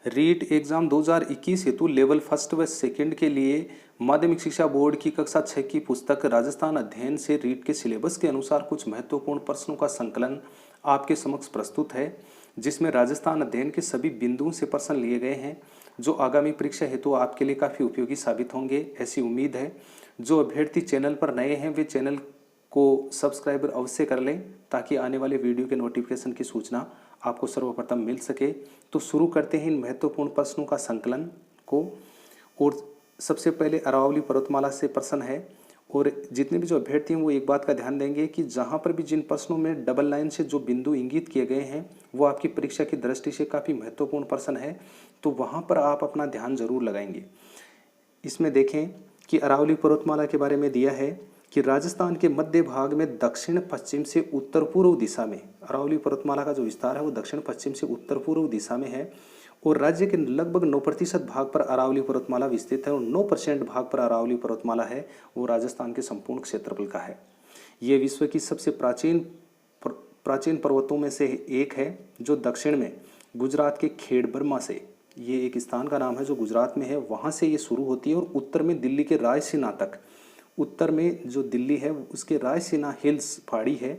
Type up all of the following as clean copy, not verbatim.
REET exam 2021 हेतु level first व second के लिए माध्यमिक शिक्षा बोर्ड की कक्षा 6 की पुस्तक राजस्थान अध्ययन से रीट के सिलेबस के अनुसार कुछ महत्वपूर्ण प्रश्नों का संकलन आपके समक्ष प्रस्तुत है, जिसमें राजस्थान अध्ययन के सभी बिंदुओं से प्रश्न लिए गए हैं, जो आगामी परीक्षा हेतु आपके लिए काफ़ी उपयोगी साबित होंगे, ऐसी उम्मीद है। जो अभ्यर्थी चैनल पर नए हैं वे चैनल को सब्सक्राइबर अवश्य कर लें, ताकि आने वाले वीडियो के नोटिफिकेशन की सूचना आपको सर्वप्रथम मिल सके। तो शुरू करते हैं इन महत्वपूर्ण प्रश्नों का संकलन को। और सबसे पहले अरावली पर्वतमाला से प्रश्न है, और जितने भी जो अभ्यर्थी हैं वो एक बात का ध्यान देंगे कि जहाँ पर भी जिन प्रश्नों में डबल लाइन से जो बिंदु इंगित किए गए हैं वो आपकी परीक्षा की दृष्टि से काफ़ी महत्वपूर्ण प्रश्न है, तो वहाँ पर आप अपना ध्यान जरूर लगाएंगे। इसमें देखें कि अरावली पर्वतमाला के बारे में दिया है कि राजस्थान के मध्य भाग में दक्षिण पश्चिम से उत्तर पूर्व दिशा में अरावली पर्वतमाला का जो विस्तार है वो दक्षिण पश्चिम से उत्तर पूर्व दिशा में है, और राज्य के लगभग 9% भाग पर अरावली पर्वतमाला विस्तृत है, और 9% भाग पर अरावली पर्वतमाला है वो राजस्थान के संपूर्ण क्षेत्रफल का है। ये विश्व की सबसे प्राचीन पर्वतों में से एक है, जो दक्षिण में गुजरात के खेड़बर्मा से, ये एक स्थान का नाम है जो गुजरात में है, वहाँ से ये शुरू होती है, और उत्तर में दिल्ली के रायसीना तक, उत्तर में जो दिल्ली है उसके रायसीना हिल्स पहाड़ी है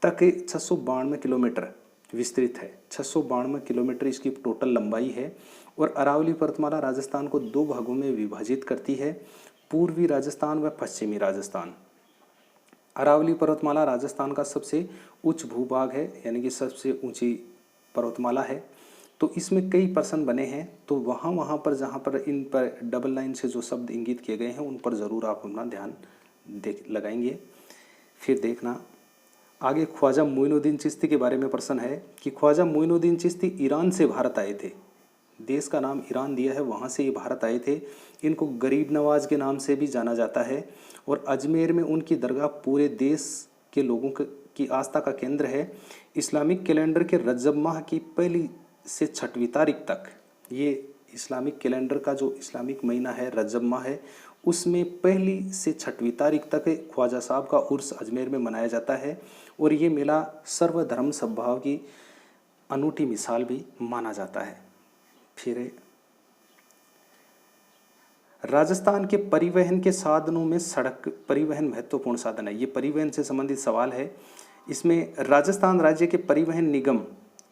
तक 692 किलोमीटर विस्तृत है। 692 किलोमीटर इसकी टोटल लंबाई है। और अरावली पर्वतमाला राजस्थान को दो भागों में विभाजित करती है, पूर्वी राजस्थान व पश्चिमी राजस्थान। अरावली पर्वतमाला राजस्थान का सबसे उच्च भूभाग है, यानी कि सबसे ऊंची पर्वतमाला है। तो इसमें कई प्रश्न बने हैं, तो वहाँ पर जहाँ पर इन पर डबल लाइन से जो शब्द इंगित किए गए हैं उन पर ज़रूर आप अपना ध्यान लगाएंगे। फिर देखना आगे, ख्वाजा मोइनुद्दीन चिश्ती के बारे में प्रश्न है कि ख्वाजा मोइनुद्दीन चिश्ती ईरान से भारत आए थे, देश का नाम ईरान दिया है, वहाँ से ये भारत आए थे। इनको गरीब नवाज के नाम से भी जाना जाता है, और अजमेर में उनकी दरगाह पूरे देश के लोगों की आस्था का केंद्र है। इस्लामिक कैलेंडर के रजब माह की पहली से 6वीं तारीख तक, ये इस्लामिक कैलेंडर का जो इस्लामिक महीना है रजब माह है, उसमें पहली से 6वीं तारीख तक ख्वाजा साहब का उर्स अजमेर में मनाया जाता है, और ये मेला सर्वधर्म सद्भाव की अनूठी मिसाल भी माना जाता है। फिर राजस्थान के परिवहन के साधनों में सड़क परिवहन महत्वपूर्ण साधन है, ये परिवहन से संबंधित सवाल है। इसमें राजस्थान राज्य के परिवहन निगम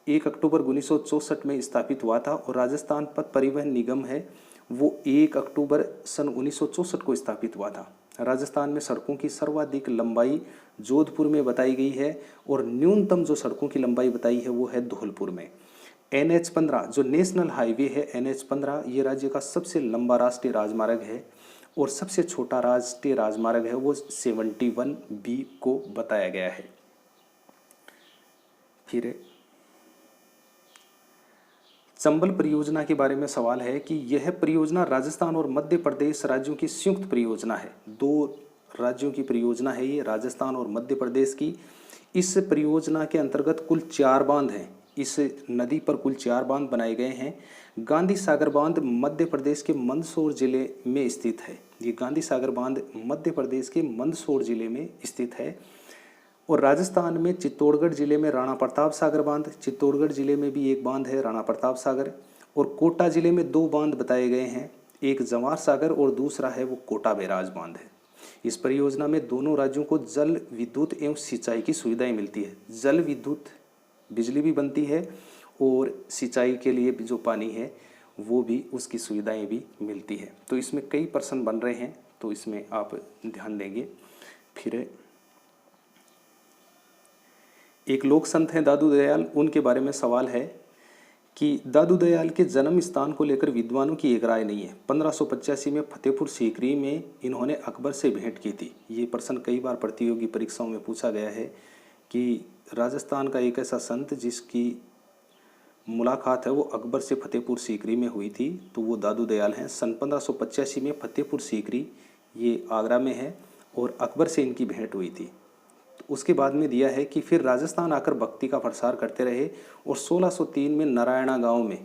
1 अक्टूबर 1964 में स्थापित हुआ था, और राजस्थान पथ परिवहन निगम है वो 1 अक्टूबर सन 1964 को स्थापित हुआ था। राजस्थान में सड़कों की सर्वाधिक लंबाई जोधपुर में बताई गई है, और न्यूनतम जो सड़कों की लंबाई बताई है वो है धौलपुर में। NH-15 जो नेशनल हाईवे है, NH-15 ये राज्य का सबसे लंबा राष्ट्रीय राजमार्ग है, और सबसे छोटा राष्ट्रीय राजमार्ग है वो 71B को बताया गया है। फिर चंबल परियोजना के बारे में सवाल है कि यह परियोजना राजस्थान और मध्य प्रदेश राज्यों की संयुक्त परियोजना है, दो राज्यों की परियोजना है ये, राजस्थान और मध्य प्रदेश की। इस परियोजना के अंतर्गत कुल 4 बांध हैं, इस नदी पर कुल 4 बांध बनाए गए हैं। गांधी सागर बांध मध्य प्रदेश के मंदसौर जिले में स्थित है, ये गांधी सागर बांध मध्य प्रदेश के मंदसौर जिले में स्थित है। और राजस्थान में चित्तौड़गढ़ जिले में राणा प्रताप सागर बांध, चित्तौड़गढ़ जिले में भी एक बांध है राणा प्रताप सागर, और कोटा जिले में 2 बांध बताए गए हैं, एक जवार सागर और दूसरा है वो कोटा बैराज बांध है। इस परियोजना में दोनों राज्यों को जल विद्युत एवं सिंचाई की सुविधाएं मिलती है, जल विद्युत बिजली भी बनती है, और सिंचाई के लिए भी जो पानी है वो भी उसकी सुविधाएं भी मिलती है। तो इसमें कई प्रश्न बन रहे हैं, तो इसमें आप ध्यान देंगे। फिर एक लोक संत हैं दादू दयाल, उनके बारे में सवाल है कि दादू दयाल के जन्म स्थान को लेकर विद्वानों की एक राय नहीं है। 1585 में फतेहपुर सीकरी में इन्होंने अकबर से भेंट की थी। ये प्रश्न कई बार प्रतियोगी परीक्षाओं में पूछा गया है कि राजस्थान का एक ऐसा संत जिसकी मुलाकात है वो अकबर से फतेहपुर सीकरी में हुई थी, तो वो दादू दयाल हैं। सन 1585 में फतेहपुर सीकरी ये आगरा में है, और अकबर से इनकी भेंट हुई थी। उसके बाद में दिया है कि फिर राजस्थान आकर भक्ति का प्रसार करते रहे, और 1603 में नारायणा गांव में,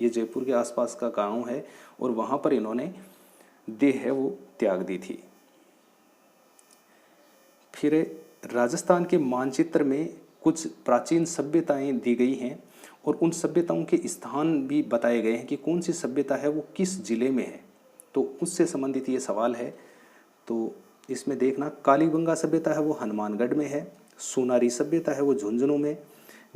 ये जयपुर के आसपास का गांव है, और वहाँ पर इन्होंने देह है वो त्याग दी थी। फिर राजस्थान के मानचित्र में कुछ प्राचीन सभ्यताएं दी गई हैं, और उन सभ्यताओं के स्थान भी बताए गए हैं कि कौन सी सभ्यता है वो किस जिले में है, तो उससे संबंधित ये सवाल है। तो इसमें देखना, कालीबंगा सभ्यता है वो हनुमानगढ़ में है, सोनारी सभ्यता है वो झुंझुनू में,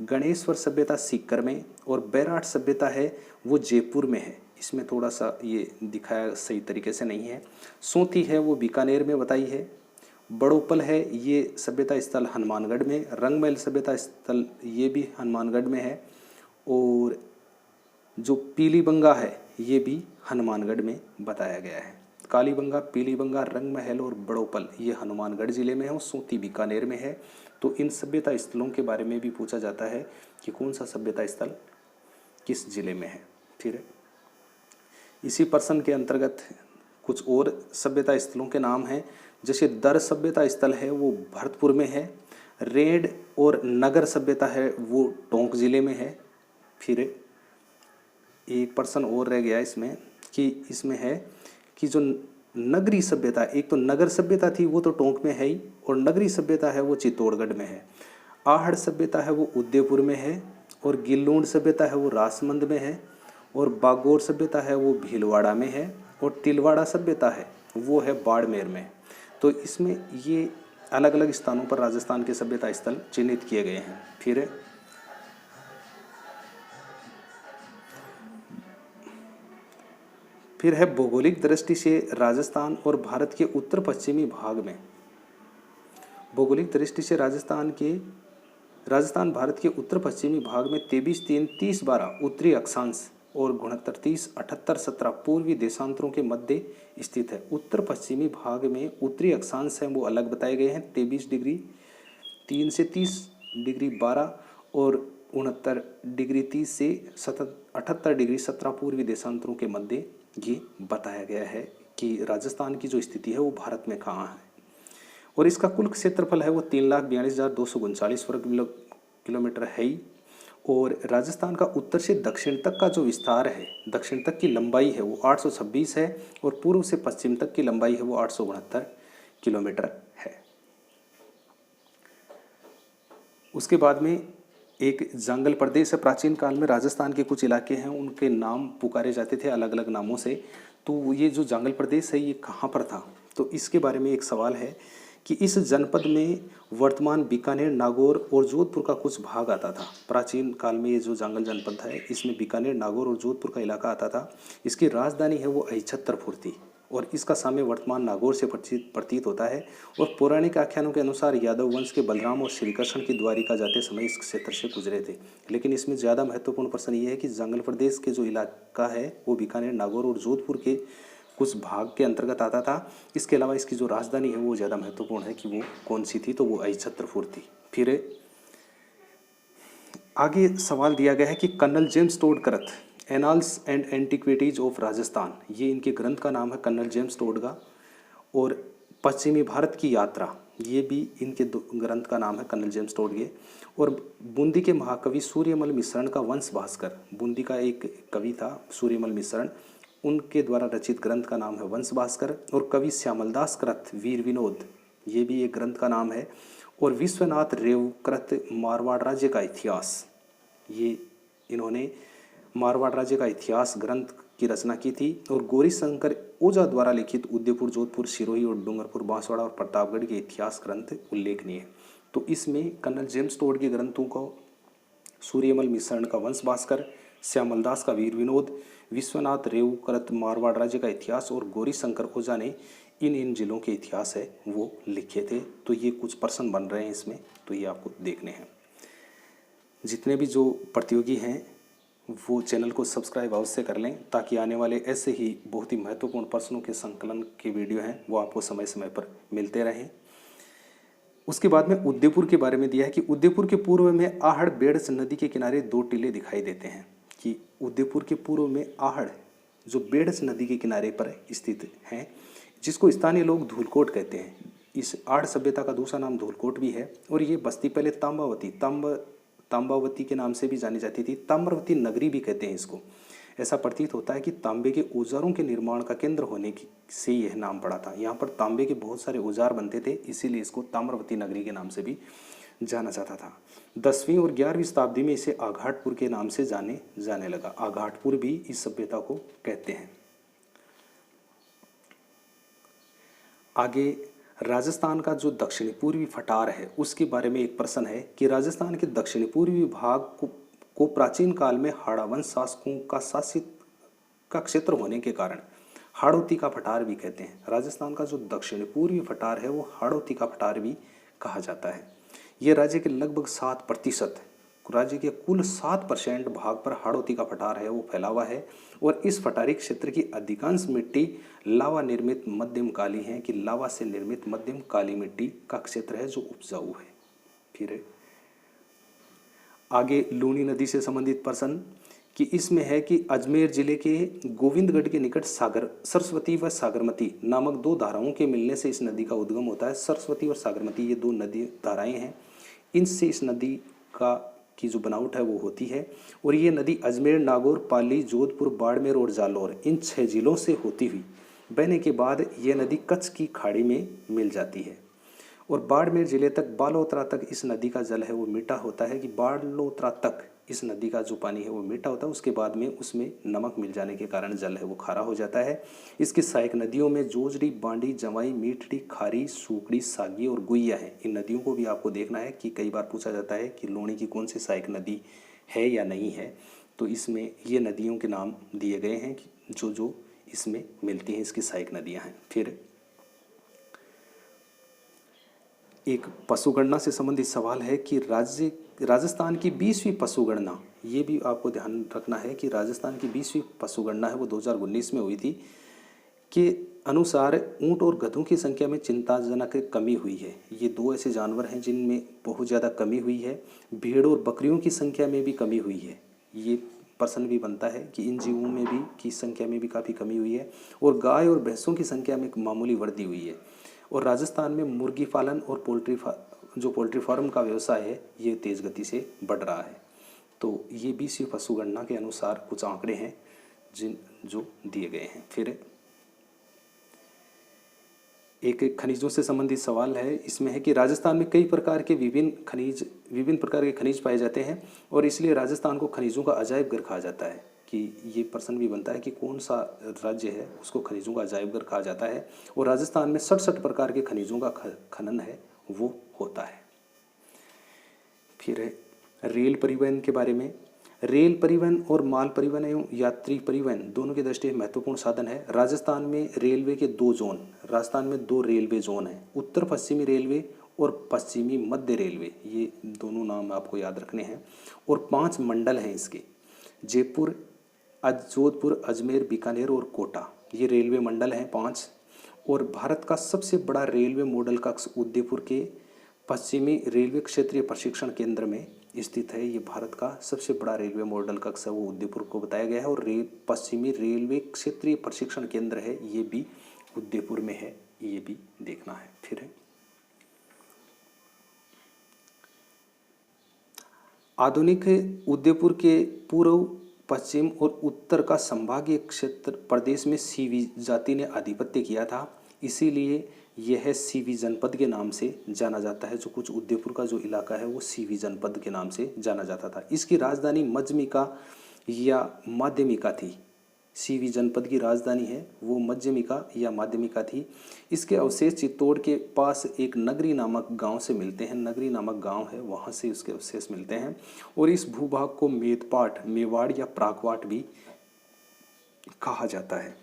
गणेश्वर सभ्यता सीकर में, और बैराट सभ्यता है वो जयपुर में है। इसमें थोड़ा सा ये दिखाया सही तरीके से नहीं है। सोती है वो बीकानेर में बताई है। बड़ोपल है ये सभ्यता स्थल हनुमानगढ़ में, रंगमहल सभ्यता स्थल ये भी हनुमानगढ़ में है, और जो पीलीबंगा है ये भी हनुमानगढ़ में बताया गया है। कालीबंगा, पीलीबंगा, रंगमहल और बड़ोपल ये हनुमानगढ़ जिले में है और सोती बीकानेर में है। तो इन सभ्यता स्थलों के बारे में भी पूछा जाता है कि कौन सा सभ्यता स्थल किस जिले में है। फिर इसी प्रश्न के अंतर्गत कुछ और सभ्यता स्थलों के नाम हैं, जैसे दर सभ्यता स्थल है वो भरतपुर में है, रेड और नगर सभ्यता है वो टोंक जिले में है। फिर एक प्रश्न और रह गया इसमें कि इसमें है कि जो नगरी सभ्यता, एक तो नगर सभ्यता थी वो तो टोंक में है ही, और नगरी सभ्यता है वो चित्तौड़गढ़ में है। आहड़ सभ्यता है वो उदयपुर में है, और गिल्लूंड सभ्यता है वो राजमंद में है, और बागोर सभ्यता है वो भीलवाड़ा में है, और तिलवाड़ा सभ्यता है वो है बाड़मेर में। तो इसमें ये अलग अलग स्थानों पर राजस्थान के सभ्यता स्थल चिन्हित किए गए हैं। फिर है भौगोलिक दृष्टि से राजस्थान और भारत के उत्तर पश्चिमी भाग में। भौगोलिक दृष्टि से राजस्थान भारत के उत्तर पश्चिमी भाग में 23-3-30-12 उत्तरी अक्षांश और 69-30-78-17 पूर्वी देशांतरों के मध्य स्थित है। उत्तर पश्चिमी भाग में उत्तरी अक्षांश हैं वो अलग बताए गए हैं, 23 डिग्री 3 से 30 डिग्री 12 और 69 डिग्री 30 से 78 डिग्री 17 पूर्वी देशांतरों के मध्य ये बताया गया है कि राजस्थान की जो स्थिति है वो भारत में कहाँ है। और इसका कुल क्षेत्रफल है वो 3,42,239 वर्ग किलोमीटर है ही। और राजस्थान का उत्तर से दक्षिण तक का जो विस्तार है, दक्षिण तक की लंबाई है वो 826 है, और पूर्व से पश्चिम तक की लंबाई है वो 869 किलोमीटर है। उसके बाद में एक जांगल प्रदेश है। प्राचीन काल में राजस्थान के कुछ इलाके हैं उनके नाम पुकारे जाते थे अलग अलग नामों से। तो ये जो जांगल प्रदेश है ये कहाँ पर था, तो इसके बारे में एक सवाल है कि इस जनपद में वर्तमान बीकानेर, नागौर और जोधपुर का कुछ भाग आता था। प्राचीन काल में ये जो जांगल जनपद है इसमें बीकानेर, नागौर और जोधपुर का इलाका आता था। इसकी राजधानी है वो अहिछत्रपुर थी, और इसका साम्य वर्तमान नागौर से प्रतीत होता है। और पौराणिक आख्यानों के अनुसार यादव वंश के बलराम और श्री कृष्ण की द्वारिका जाते समय इस क्षेत्र से गुजरे थे। लेकिन इसमें ज़्यादा महत्वपूर्ण प्रश्न ये है कि जांगल प्रदेश के जो इलाका है वो बीकानेर, नागौर और जोधपुर के कुछ भाग के अंतर्गत आता था। इसके अलावा इसकी जो राजधानी है वो ज़्यादा महत्वपूर्ण है कि वो कौन सी थी, तो वो अहिछत्रपुर थी। फिर आगे सवाल दिया गया है कि कर्नल जेम्स टोड करत annals and antiquities of Rajasthan, ये इनके ग्रंथ का नाम है कर्नल जेम्स टोड का। और पश्चिमी भारत की यात्रा, ये भी इनके ग्रंथ का नाम है कर्नल जेम्स टोड के। और बूंदी के महाकवि सूर्यमल मिश्रण का वंश भास्कर, बूंदी का एक कवि था सूर्यमल मिश्रण, उनके द्वारा रचित ग्रंथ का नाम है वंश भास्कर। और कवि श्यामलदास कृत वीर विनोद, ये भी एक ग्रंथ का नाम है। और विश्वनाथ रेवकृत मारवाड़ राज्य का इतिहास, ये इन्होंने मारवाड़ राज्य का इतिहास ग्रंथ की रचना की थी। और गौरीशंकर ओझा द्वारा लिखित उदयपुर, जोधपुर, सिरोही और डूंगरपुर, बांसवाड़ा और प्रतापगढ़ के इतिहास ग्रंथ उल्लेखनीय है। तो इसमें कर्नल जेम्स टोड के ग्रंथों को सूर्यमल मिश्रण का वंश भास्कर, श्यामलदास का वीर विनोद, विश्वनाथ रेवकृत मारवाड़ राज्य का इतिहास और गौरीशंकर ओझा ने इन जिलों के इतिहास है वो लिखे थे। तो ये कुछ प्रश्न बन रहे हैं इसमें, तो ये आपको देखने हैं। जितने भी जो प्रतियोगी हैं वो चैनल को सब्सक्राइब अवश्य कर लें, ताकि आने वाले ऐसे ही बहुत ही महत्वपूर्ण प्रश्नों के संकलन के वीडियो हैं वो आपको समय समय पर मिलते रहें। उसके बाद में उदयपुर के बारे में दिया है कि उदयपुर के पूर्व में आहड़ बेड़स नदी के किनारे 2 टीले दिखाई देते हैं। कि उदयपुर के पूर्व में आहड़ जो बेड़स नदी के किनारे पर स्थित हैं, जिसको स्थानीय लोग धूलकोट कहते हैं। इस आहड़ सभ्यता का दूसरा नाम धूलकोट भी है। और ये बस्ती पहले तांबावती के नाम से भी जानी जाती थी। ताम्रवती नगरी भी कहते हैं इसको। ऐसा प्रतीत होता है कि तांबे के औजारों के निर्माण का केंद्र होने से यह नाम पड़ा था। यहाँ पर तांबे के बहुत सारे औजार बनते थे, इसीलिए इसको ताम्रवती नगरी के नाम से भी जाना जाता था। 10वीं और 11वीं शताब्दी में इसे आघाटपुर के नाम से जाने लगा। आघाटपुर भी इस सभ्यता को कहते हैं। आगे राजस्थान का जो दक्षिणी पूर्वी पठार है उसके बारे में एक प्रश्न है कि राजस्थान के दक्षिणी पूर्वी भाग को प्राचीन काल में हाड़ावंश शासकों का शासित का क्षेत्र होने के कारण हाड़ौती का पठार भी कहते हैं। राजस्थान का जो दक्षिणी पूर्वी पठार है वो हाड़ौती का पठार भी कहा जाता है। ये राज्य के लगभग 7%, राज्य के कुल 7% भाग पर हाड़ौती का पठार है वो फैला हुआ है। और इस पठारी क्षेत्र की अधिकांश मिट्टी लावा निर्मित मध्यम काली है कि लावा से निर्मित मध्यम काली मिट्टी का क्षेत्र है जो उपजाऊ है। फिर आगे लूनी नदी से संबंधित प्रश्न कि इसमें है कि अजमेर जिले के गोविंदगढ़ के निकट सरस्वती व सागरमती नामक दो धाराओं के मिलने से इस नदी का उद्गम होता है। सरस्वती और सागरमती ये दो नदी धाराएं हैं, इनसे इस नदी की जो बनावट है वो होती है। और ये नदी अजमेर, नागौर, पाली, जोधपुर, बाड़मेर और जालौर इन 6 जिलों से होती हुई बहने के बाद ये नदी कच्छ की खाड़ी में मिल जाती है। और बाड़मेर जिले तक, बालोतरा तक इस नदी का जल है वो मीठा होता है कि बालोतरा तक इस नदी का जो पानी है वो मीठा होता है। उसके बाद में उसमें नमक मिल जाने के कारण जल है वो खारा हो जाता है। इसकी सहायक नदियों में जोजड़ी, बांडी, जवाई, मीठड़ी, खारी, सूकड़ी, सागी और गुइया है। इन नदियों को भी आपको देखना है कि कई बार पूछा जाता है कि लूणी की कौन सी सहायक नदी है या नहीं है, तो इसमें ये नदियों के नाम दिए गए हैं जो जो इसमें मिलती हैं, इसकी सहायक नदियाँ हैं। फिर एक पशुगणना से संबंधित सवाल है कि राजस्थान की 20वीं पशुगणना, ये भी आपको ध्यान रखना है कि राजस्थान की 20वीं पशुगणना है वो 2019 में हुई थी, के अनुसार ऊंट और गधों की संख्या में चिंताजनक कमी हुई है। ये दो ऐसे जानवर हैं जिनमें बहुत ज़्यादा कमी हुई है। भेड़ और बकरियों की संख्या में भी कमी हुई है। ये प्रश्न भी बनता है कि इन जीवों में भी की संख्या में भी काफ़ी कमी हुई है। और गाय और भैंसों की संख्या में मामूली वृद्धि हुई है। और राजस्थान में मुर्गी पालन और पोल्ट्री फार्म का व्यवसाय है ये तेज़ गति से बढ़ रहा है। तो ये 20वीं पशुगणना के अनुसार कुछ आंकड़े हैं जो दिए गए हैं। फिर एक खनिजों से संबंधित सवाल है, इसमें है कि राजस्थान में कई प्रकार के विभिन्न प्रकार के खनिज पाए जाते हैं और इसलिए राजस्थान को खनिजों का अजायब घर कहा जाता है। कि ये प्रश्न भी बनता है कि कौन सा राज्य है उसको खनिजों का अजायब घर कहा जाता है। और राजस्थान में 67 प्रकार के खनिजों का खनन है वो होता है। फिर है रेल परिवहन के बारे में। रेल परिवहन और माल परिवहन एवं यात्री परिवहन दोनों की दृष्टि महत्वपूर्ण साधन है। राजस्थान में रेलवे के राजस्थान में 2 रेलवे जोन हैं, उत्तर पश्चिमी रेलवे और पश्चिमी मध्य रेलवे, ये दोनों नाम आपको याद रखने हैं। और 5 मंडल हैं इसके, जयपुर, जोधपुर, अजमेर, बीकानेर और कोटा, ये रेलवे मंडल हैं 5। और भारत का सबसे बड़ा रेलवे मॉडल कक्ष उदयपुर के पश्चिमी रेलवे क्षेत्रीय प्रशिक्षण केंद्र में स्थित है। ये भारत का सबसे बड़ा रेलवे मॉडल कक्ष है वो उदयपुर को बताया गया है। और पश्चिमी रेलवे क्षेत्रीय प्रशिक्षण केंद्र है ये भी उदयपुर में है, ये भी देखना है। फिर है आधुनिक उदयपुर के पूर्व, पश्चिम और उत्तर का संभागीय क्षेत्र प्रदेश में सीवी जाति ने आधिपत्य किया था, इसीलिए यह सीवी जनपद के नाम से जाना जाता है। जो कुछ उदयपुर का जो इलाका है वो सीवी जनपद के नाम से जाना जाता था। इसकी राजधानी मध्यमिका या माध्यमिका थी। सीवी जनपद की राजधानी है वो मध्यमिका या माध्यमिका थी। इसके अवशेष चित्तौड़ के पास एक नगरी नामक गांव से मिलते हैं। नगरी नामक गांव है वहाँ से उसके अवशेष मिलते हैं। और इस भूभाग को मेदपाट, मेवाड़ या प्रागवाट भी कहा जाता है।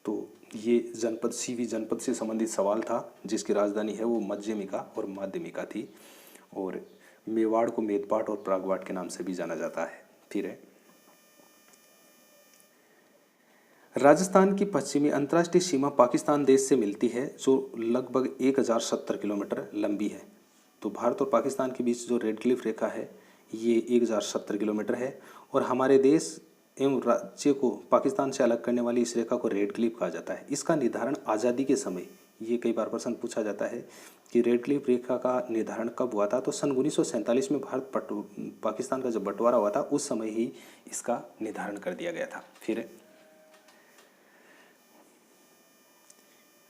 तो ये जनपद सीवी जनपद से संबंधित सवाल था, जिसकी राजधानी है वो मध्यमिका और माध्यमिका थी। और मेवाड़ को मेदपाट और प्रागवाट के नाम से भी जाना जाता है। फिर है राजस्थान की पश्चिमी अंतर्राष्ट्रीय सीमा पाकिस्तान देश से मिलती है जो लगभग 1070 किलोमीटर लंबी है। तो भारत और पाकिस्तान के बीच जो रेड क्लिफ रेखा है ये 1070 किलोमीटर है। और हमारे देश एवं राज्य को पाकिस्तान से अलग करने वाली इस रेखा को रेड क्लिफ कहा जाता है। इसका निर्धारण आज़ादी के समय, ये कई बार प्रश्न पूछा जाता है कि रेड क्लिफ रेखा का निर्धारण कब हुआ था, तो सन 1947 में भारत पाकिस्तान का जब बंटवारा हुआ था उस समय ही इसका निर्धारण कर दिया गया था। फिर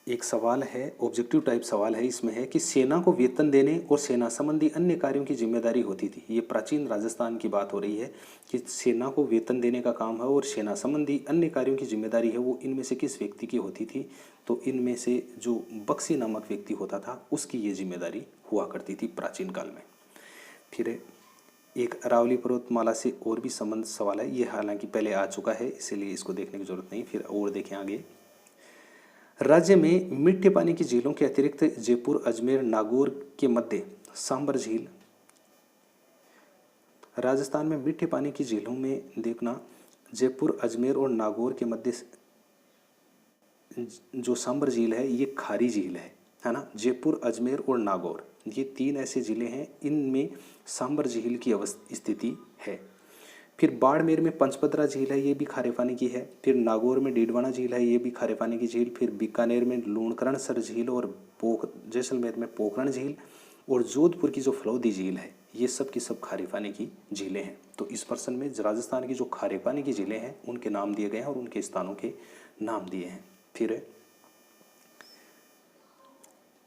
एक सवाल है, ऑब्जेक्टिव टाइप सवाल है, इसमें है कि सेना को वेतन देने और सेना संबंधी अन्य कार्यों की जिम्मेदारी होती थी। ये प्राचीन राजस्थान की बात हो रही है कि सेना को वेतन देने का काम है और सेना संबंधी अन्य कार्यों की जिम्मेदारी है वो इनमें से किस व्यक्ति की होती थी। तो इनमें से जो बख्शी नामक व्यक्ति होता था उसकी ये जिम्मेदारी हुआ करती थी प्राचीन काल में। फिर एक अरावली पर्वतमाला से और भी संबंध सवाल है, ये हालांकि पहले आ चुका है इसीलिए इसको देखने की जरूरत नहीं। फिर और देखें आगे, राज्य में मीठे पानी की झीलों के अतिरिक्त जयपुर, अजमेर, नागौर के मध्य सांबर झील। राजस्थान में मीठे पानी की झीलों में देखना, जयपुर, अजमेर और नागौर के मध्य जो सांबर झील है ये खारी झील है ना। जयपुर, अजमेर और नागौर ये तीन ऐसे ज़िले हैं, इनमें सांबर झील की स्थिति है। फिर बाड़मेर में पंचपदरा झील है, ये भी खारे पानी की है। फिर नागौर में डीडवाना झील है, ये भी खारे पानी की झील। फिर बीकानेर में लूणकरणसर झील और जैसलमेर में पोखरण झील और जोधपुर की जो फलौदी झील है ये सब की सब खारे पानी की झीलें हैं। तो इस प्रश्न में राजस्थान की जो खारे पानी की झीलें हैं उनके नाम दिए गए हैं और उनके स्थानों के नाम दिए हैं। फिर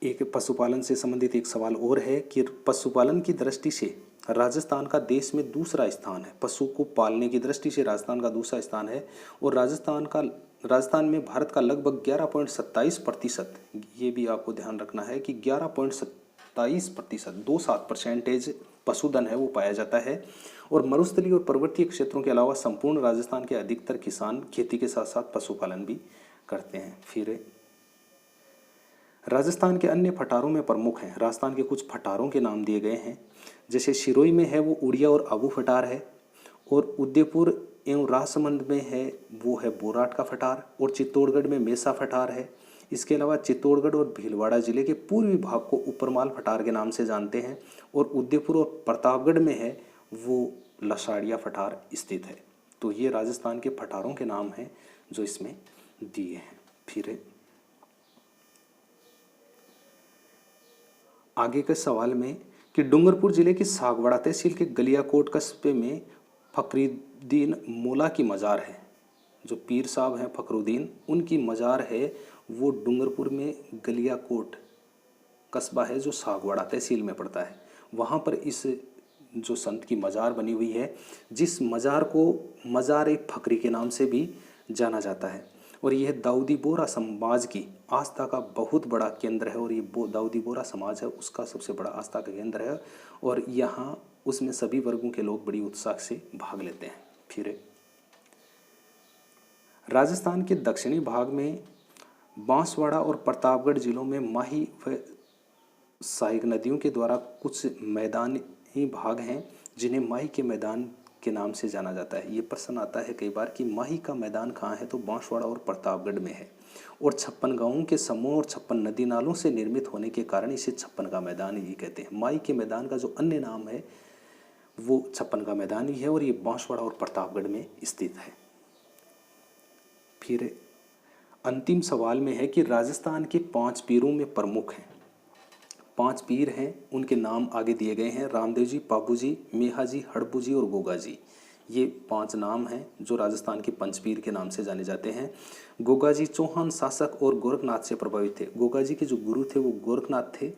एक पशुपालन से संबंधित एक सवाल और है कि पशुपालन की दृष्टि से राजस्थान का देश में दूसरा स्थान है। पशु को पालने की दृष्टि से राजस्थान का दूसरा स्थान है और राजस्थान में भारत का लगभग 11.27%, ये भी आपको ध्यान रखना है कि 11.27%, 27% पशुधन है वो पाया जाता है। और मरुस्थलीय और पर्वतीय क्षेत्रों के अलावा संपूर्ण राजस्थान के अधिकतर किसान खेती के साथ साथ पशुपालन भी करते हैं। फिर राजस्थान के अन्य फटारों में प्रमुख हैं, राजस्थान के कुछ फटारों के नाम दिए गए हैं। जैसे सिरोही में है वो उड़िया और आबू फटार है, और उदयपुर एवं राजसमंद में है वो है बोराट का फटार, और चित्तौड़गढ़ में मेसा फटार है। इसके अलावा चित्तौड़गढ़ और भीलवाड़ा जिले के पूर्वी भाग को उपरमाल फटार के नाम से जानते हैं, और उदयपुर और प्रतापगढ़ में है वो लसाड़िया फटार स्थित है। तो ये राजस्थान के फटारों के नाम हैं जो इसमें दिए हैं। फिर आगे के सवाल में कि डूंगरपुर जिले की सागवाड़ा तहसील के गलियाकोट कस्बे में फखरुद्दीन मौला की मज़ार है। जो पीर साहब हैं फखरुद्दीन, उनकी मज़ार है वो डूंगरपुर में गलियाकोट कस्बा है जो सागवाड़ा तहसील में पड़ता है। वहाँ पर इस जो संत की मज़ार बनी हुई है, जिस मज़ार को मज़ार फखरी के नाम से भी जाना जाता है। और यह दाऊदी बोहरा समाज की आस्था का बहुत बड़ा केंद्र है, और ये दाऊदी बोहरा समाज है उसका सबसे बड़ा आस्था का केंद्र है, और यहाँ उसमें सभी वर्गों के लोग बड़ी उत्साह से भाग लेते हैं। फिर राजस्थान के दक्षिणी भाग में बांसवाड़ा और प्रतापगढ़ जिलों में माही व सहायक नदियों के द्वारा कुछ मैदानी भाग हैं जिन्हें माही के मैदान के नाम से जाना जाता है। ये प्रश्न आता है कई बार कि माही का मैदान कहाँ है, तो बांसवाड़ा और प्रतापगढ़ में है। और 56 गांवों के समूह और 56 नदी नालों से निर्मित होने के कारण इसे 56 का मैदान ही कहते हैं। माही के मैदान का जो अन्य नाम है वो 56 का मैदान ही है, और ये बांसवाड़ा और प्रतापगढ़ में स्थित है। फिर अंतिम सवाल में है कि राजस्थान के 5 पीरों में प्रमुख हैं। 5 पीर हैं, उनके नाम आगे दिए गए हैं, रामदेव जी, पापू जी, मेहा जी, हड़पू जी और गोगा जी। ये 5 नाम हैं जो राजस्थान के पंचपीर के नाम से जाने जाते हैं। गोगा जी चौहान शासक और गोरखनाथ से प्रभावित थे। गोगा जी के जो गुरु थे वो गोरखनाथ थे,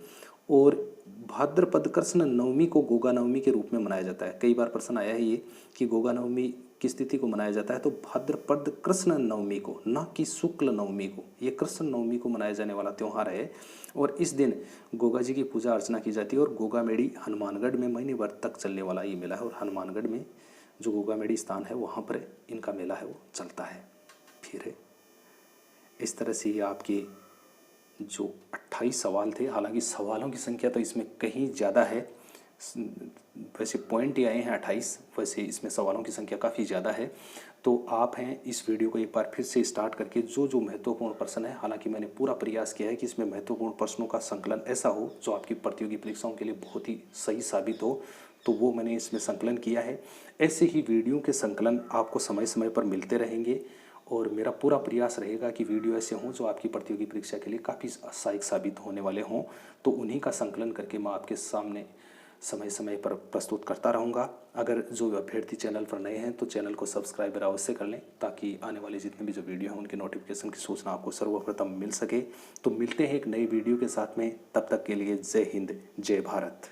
और भाद्रपद कृष्ण नवमी को गोगा नवमी के रूप में मनाया जाता है। कई बार प्रश्न आया है ये कि गोगा नवमी किस तिथि को मनाया जाता है, तो भाद्रपद कृष्ण नवमी को, न कि शुक्ल नवमी को। ये कृष्ण नवमी को मनाया जाने वाला त्यौहार है, और इस दिन गोगा जी की पूजा अर्चना की जाती है। और गोगा मेड़ी हनुमानगढ़ में महीने भर तक चलने वाला ये मेला है, और हनुमानगढ़ में जो गोगा मेड़ी स्थान है वहाँ पर इनका मेला है वो चलता है। फिर इस तरह से ये आपके जो 28 सवाल थे, हालांकि सवालों की संख्या तो इसमें कहीं ज़्यादा है, वैसे पॉइंट ही आए हैं 28, वैसे इसमें सवालों की संख्या काफ़ी ज़्यादा है। तो आप हैं इस वीडियो को एक बार फिर से स्टार्ट करके जो महत्वपूर्ण प्रश्न है, हालांकि मैंने पूरा प्रयास किया है कि इसमें महत्वपूर्ण प्रश्नों का संकलन ऐसा हो जो आपकी प्रतियोगी परीक्षाओं के लिए बहुत ही सही साबित हो, तो वो मैंने इसमें संकलन किया है। ऐसे ही वीडियो के संकलन आपको समय समय पर मिलते रहेंगे, और मेरा पूरा प्रयास रहेगा कि वीडियो ऐसे हों जो आपकी प्रतियोगी परीक्षा के लिए काफ़ी सहायक साबित होने वाले हों। तो उन्हीं का संकलन करके मैं आपके सामने समय समय पर प्रस्तुत करता रहूँगा। अगर जो अभ्यर्थी चैनल पर नए हैं तो चैनल को सब्सक्राइब अवश्य कर लें, ताकि आने वाले जितने भी जो वीडियो हैं उनके नोटिफिकेशन की सूचना आपको सर्वप्रथम मिल सके। तो मिलते हैं एक नई वीडियो के साथ में, तब तक के लिए जय हिंद, जय भारत।